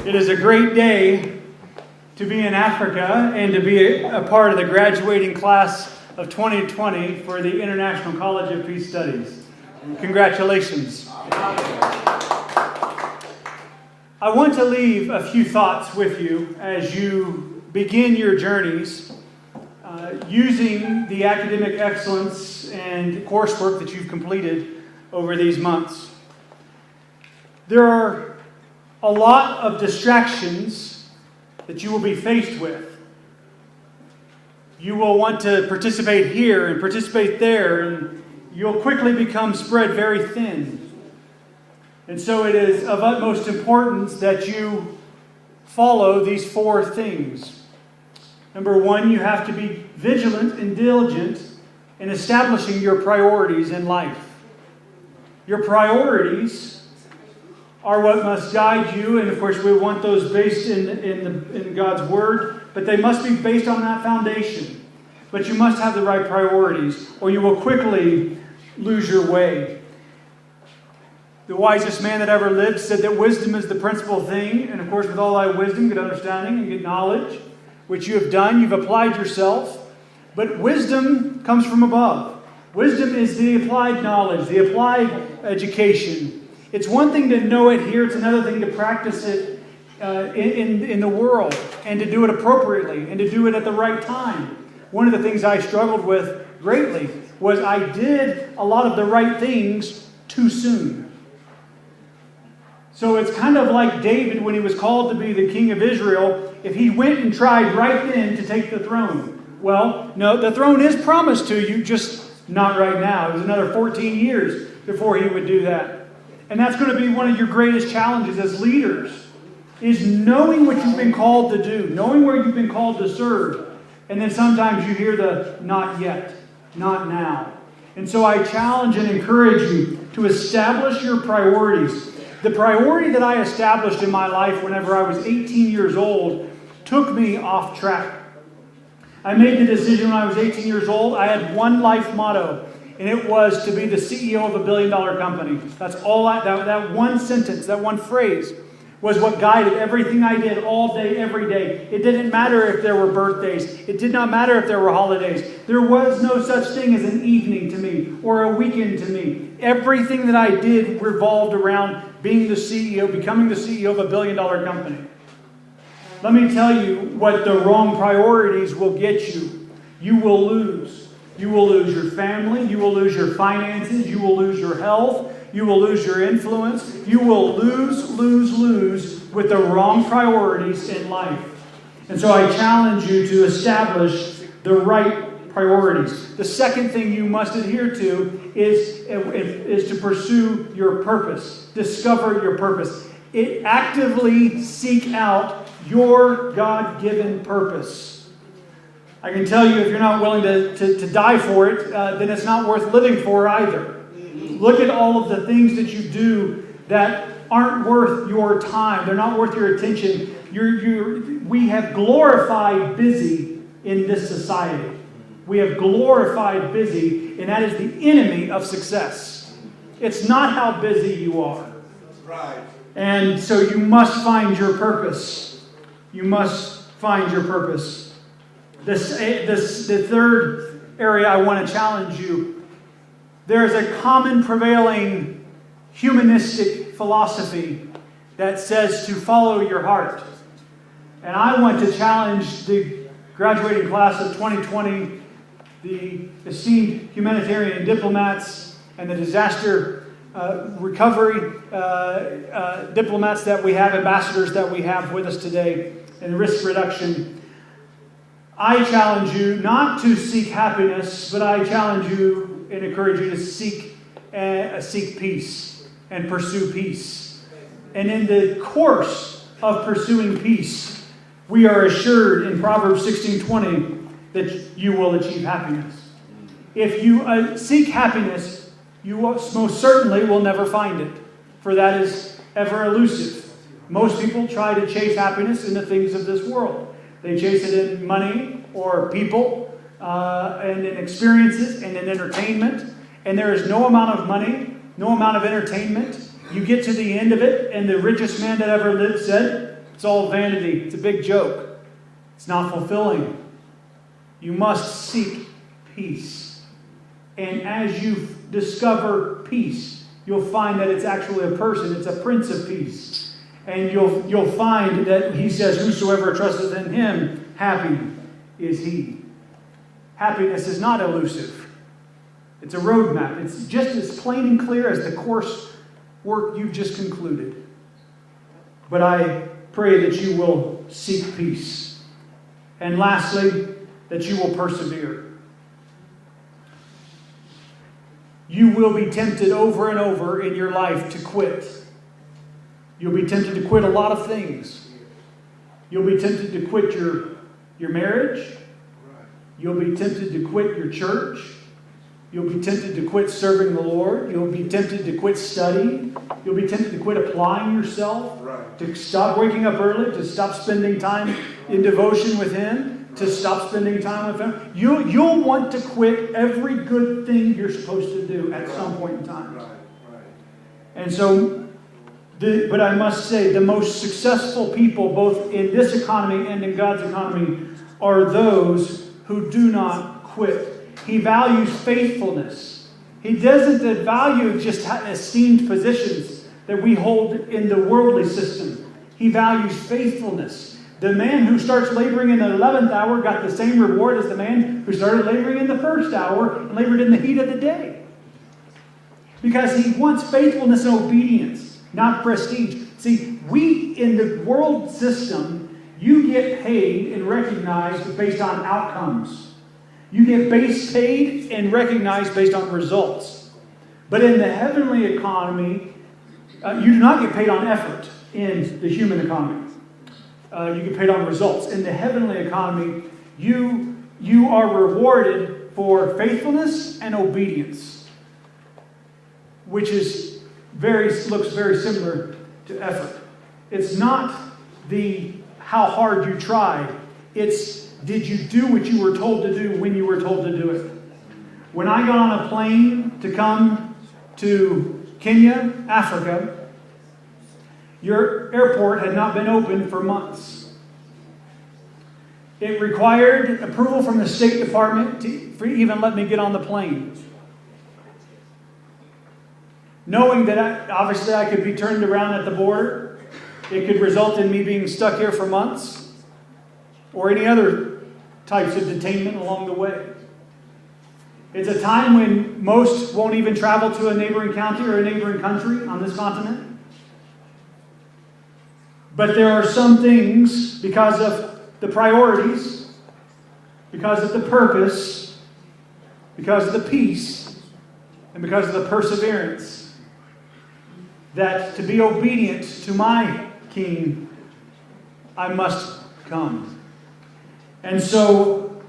It is a great day to be in Africa and to be a part of the graduating class of 2020 for the International College of Peace Studies. Congratulations. I want to leave a few thoughts with you as you begin your journeys using the academic excellence and coursework that you've completed over these months. There are a lot of distractions that you will be faced with. You will want to participate here and participate there, and you'll quickly become spread very thin. And so it is of utmost importance that you follow these four things. Number one, you have to be vigilant and diligent in establishing your priorities in life. Your priorities are what must guide you, and of course we want those based in God's Word, but they must be based on that foundation. But you must have the right priorities, or you will quickly lose your way. The wisest man that ever lived said that wisdom is the principal thing, and of course with all thy wisdom, get understanding and get knowledge, which you have done, you've applied yourself. But wisdom comes from above. Wisdom is the applied knowledge, the applied education. It's one thing to know it here, it's another thing to practice it in the world, and to do it appropriately, and to do it at the right time. One of the things I struggled with greatly was I did a lot of the right things too soon. So it's kind of like David when he was called to be the king of Israel, if he went and tried right then to take the throne. Well, no, the throne is promised to you, just not right now. It was another 14 years before he would do that. And that's going to be one of your greatest challenges as leaders, is knowing what you've been called to do, knowing where you've been called to serve. And then sometimes you hear the not yet, not now. And so I challenge and encourage you to establish your priorities. The priority that I established in my life whenever I was 18 years old took me off track. I made the decision when I was 18 years old. I had one life motto, and it was to be the CEO of a billion-dollar company. That's all that one sentence, that one phrase was what guided everything I did all day, every day. It didn't matter if there were birthdays. It did not matter if there were holidays. There was no such thing as an evening to me or a weekend to me. Everything that I did revolved around being the CEO, becoming the CEO of a billion-dollar company. Let me tell you what the wrong priorities will get you. You will lose. You will lose your family. You will lose your finances. You will lose your health. You will lose your influence. You will lose with the wrong priorities in life. And so I challenge you to establish the right priorities. The second thing you must adhere to is to pursue your purpose. Discover your purpose. Actively seek out your God-given purpose. I can tell you if you're not willing to die for it, then it's not worth living for either. Look at all of the things that you do that aren't worth your time. They're not worth your attention. We have glorified busy in this society. We have glorified busy, and that is the enemy of success. It's not how busy you are. Right. And so you must find your purpose. You must find your purpose. The third area I want to challenge you. There is a common prevailing humanistic philosophy that says to follow your heart. And I want to challenge the graduating class of 2020, the esteemed humanitarian diplomats and the disaster recovery diplomats that we have, ambassadors that we have with us today, and risk reduction. I challenge you not to seek happiness, but I challenge you and encourage you to seek peace and pursue peace. And in the course of pursuing peace, we are assured in Proverbs 16:20 that you will achieve happiness. If you seek happiness, you most certainly will never find it, for that is ever elusive. Most people try to chase happiness in the things of this world. They chase it in money or people, and in experiences and in entertainment. And there is no amount of money, no amount of entertainment. You get to the end of it, and the richest man that ever lived said, It's all vanity. It's a big joke. It's not fulfilling. You must seek peace. And as you discover peace, you'll find that it's actually a person. It's a Prince of Peace. And you'll find that he says, whosoever trusteth in him, happy is he. Happiness is not elusive. It's a roadmap. It's just as plain and clear as the course work you've just concluded. But I pray that you will seek peace. And lastly, that you will persevere. You will be tempted over and over in your life to quit. You'll be tempted to quit a lot of things. You'll be tempted to quit your marriage. You'll be tempted to quit your church. You'll be tempted to quit serving the Lord. You'll be tempted to quit studying. You'll be tempted to quit applying yourself. To stop waking up early. To stop spending time in devotion with Him. To stop spending time with Him. You'll want to quit every good thing you're supposed to do at some point in time. And so, but I must say, the most successful people, both in this economy and in God's economy, are those who do not quit. He values faithfulness. He doesn't value just esteemed positions that we hold in the worldly system. He values faithfulness. The man who starts laboring in the 11th hour got the same reward as the man who started laboring in the first hour and labored in the heat of the day. Because he wants faithfulness and obedience, not prestige. See, we in the world system, you get paid and recognized based on outcomes. You get paid and recognized based on results. But in the heavenly economy, you do not get paid on effort in the human economy. You get paid on results. In the heavenly economy, you are rewarded for faithfulness and obedience, which is looks very similar to effort. It's not how hard you tried. It's did you do what you were told to do when you were told to do it? When I got on a plane to come to Kenya, Africa, your airport had not been open for months. It required approval from the State Department to even let me get on the plane. Knowing that obviously I could be turned around at the border, it could result in me being stuck here for months, or any other types of detainment along the way. It's a time when most won't even travel to a neighboring county or a neighboring country on this continent. But there are some things, because of the priorities, because of the purpose, because of the peace, and because of the perseverance, that to be obedient to my King, I must come. And so,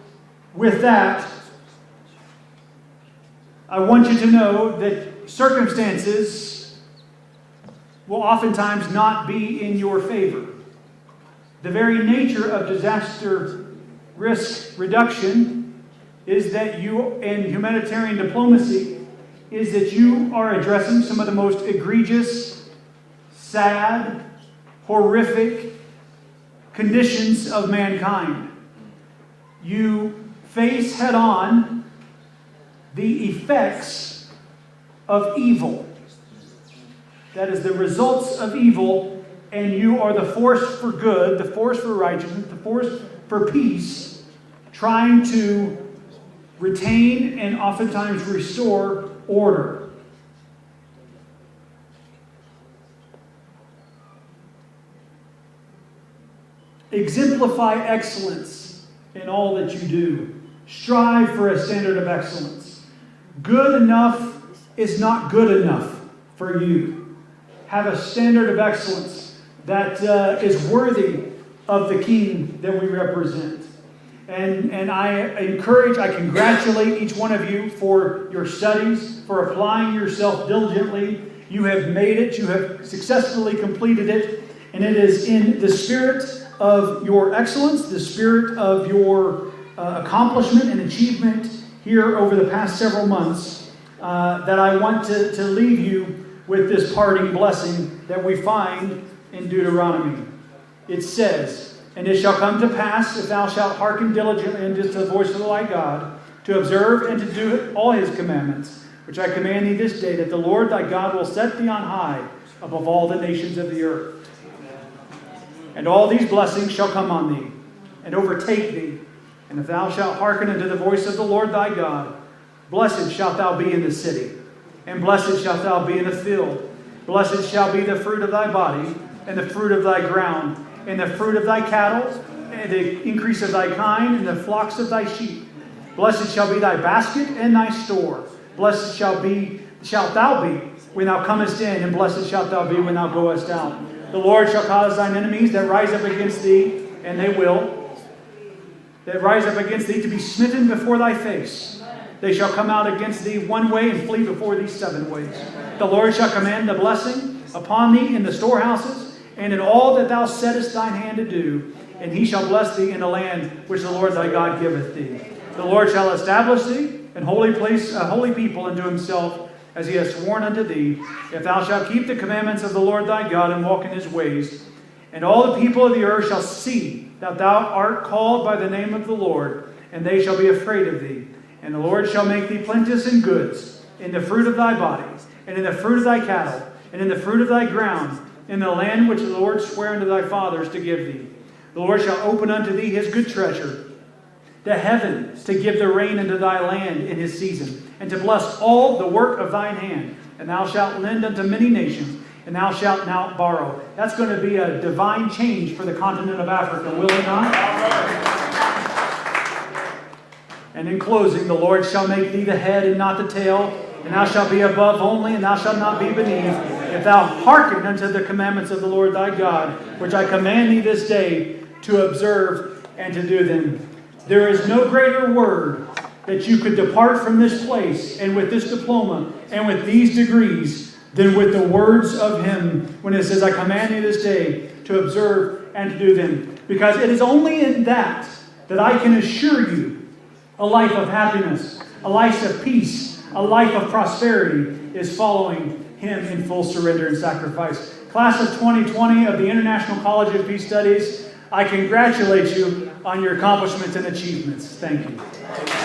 with that, I want you to know that circumstances will oftentimes not be in your favor. The very nature of disaster risk reduction is that in humanitarian diplomacy, is that you are addressing some of the most egregious, sad, horrific conditions of mankind. You face head on the effects of evil. That is the results of evil, and you are the force for good, the force for righteousness, the force for peace, trying to retain and oftentimes restore order. Exemplify excellence in all that you do. Strive for a standard of excellence. Good enough is not good enough for you. Have a standard of excellence that is worthy of the King that we represent. And I congratulate each one of you for your studies, for applying yourself diligently. You have made it. You have successfully completed it. And it is in the spirit of your excellence, the spirit of your accomplishment and achievement here over the past several months that I want to leave you with this parting blessing that we find in Deuteronomy. it says, "And it shall come to pass, if thou shalt hearken diligently unto the voice of thy God, to observe and to do all his commandments, which I command thee this day, that the Lord thy God will set thee on high above all the nations of the earth. And all these blessings shall come on thee, and overtake thee. And if thou shalt hearken unto the voice of the Lord thy God, blessed shalt thou be in the city, and blessed shalt thou be in the field. Blessed shall be the fruit of thy body, and the fruit of thy ground, and the fruit of thy cattle, and the increase of thy kind, and the flocks of thy sheep. Blessed shall be thy basket and thy store. Blessed shalt thou be when thou comest in, and blessed shalt thou be when thou goest out. The Lord shall cause thine enemies that rise up against thee, and they will, that rise up against thee, to be smitten before thy face. They shall come out against thee one way, and flee before thee 7 ways. The Lord shall command the blessing upon thee in the storehouses, and in all that thou settest thine hand to do. And he shall bless thee in the land which the Lord thy God giveth thee. The Lord shall establish thee an holy place, a holy people unto himself, as he has sworn unto thee, if thou shalt keep the commandments of the Lord thy God, and walk in his ways. And all the people of the earth shall see that thou art called by the name of the Lord, and they shall be afraid of thee. And the Lord shall make thee plenteous in goods, in the fruit of thy body, and in the fruit of thy cattle, and in the fruit of thy ground, in the land which the Lord sware unto thy fathers to give thee. The Lord shall open unto thee his good treasure, the heaven, to give the rain unto thy land in his season, and to bless all the work of thine hand. And thou shalt lend unto many nations, and thou shalt not borrow. That's going to be a divine change for the continent of Africa, will it not? And in closing, the Lord shall make thee the head and not the tail, and thou shalt be above only, and thou shalt not be beneath, if thou hearken unto the commandments of the Lord thy God, which I command thee this day to observe and to do them. There is no greater word that you could depart from this place and with this diploma and with these degrees than with the words of him when it says, I command you this day to observe and to do them. Because it is only in that I can assure you a life of happiness, a life of peace, a life of prosperity is following him in full surrender and sacrifice. Class of 2020 of the International College of Peace Studies, I congratulate you on your accomplishments and achievements. Thank you.